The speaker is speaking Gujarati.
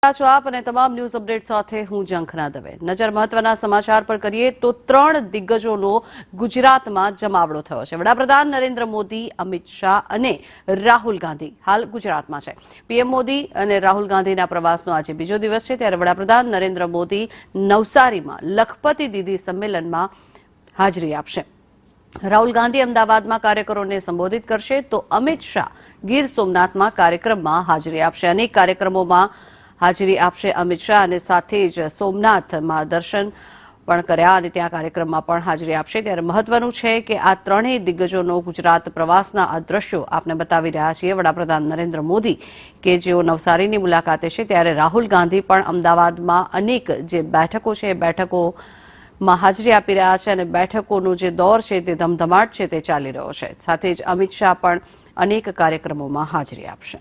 છો આપ અને તમામ ન્યૂઝ અપડેટ સાથે હું ઝંખના દવે નજર મહત્વના સમાચાર પર કરીએ તો 3 દિગ્ગજોનો ગુજરાતમાં જમાવડો થયો છે। વડાપ્રધાન નરેન્દ્ર મોદી, અમિત શાહ અને રાહુલ ગાંધી હાલ ગુજરાતમાં છે। પીએમ મોદી અને રાહુલ ગાંધીના પ્રવાસનો આજે બીજો દિવસ છે, ત્યારે વડાપ્રધાન નરેન્દ્ર મોદી નવસારીમાં લખપતિ દીદી સંમેલનમાં હાજરી આપશે। રાહુલ ગાંધી અમદાવાદમાં કાર્યકરોને સંબોધિત કરશે તો અમિત શાહ ગીર સોમનાથમાં કાર્યક્રમમાં હાજરી આપશે। અનેક કાર્યક્રમોમાં હાજરી આપશે અમિત શાહ અને સાથે જ સોમનાથમાં દર્શન પણ કર્યા અને ત્યાં કાર્યક્રમમાં પણ હાજરી આપશે। ત્યારે મહત્વનું છે કે આ ત્રણેય દિગ્ગજોનો ગુજરાત પ્રવાસના આ દ્રશ્યો આપને બતાવી રહ્યા છીએ। વડાપ્રધાન નરેન્દ્ર મોદી કે જેઓ નવસારીની મુલાકાતે છે, ત્યારે રાહુલ ગાંધી પણ અમદાવાદમાં અનેક જે બેઠકો છે એ બેઠકોમાં હાજરી આપી રહ્યા છે અને બેઠકોનો જે દોર છે તે ધમધમાટ છે તે ચાલી રહ્યો છે। સાથે જ અમિત શાહ પણ અનેક કાર્યક્રમોમાં હાજરી આપશે।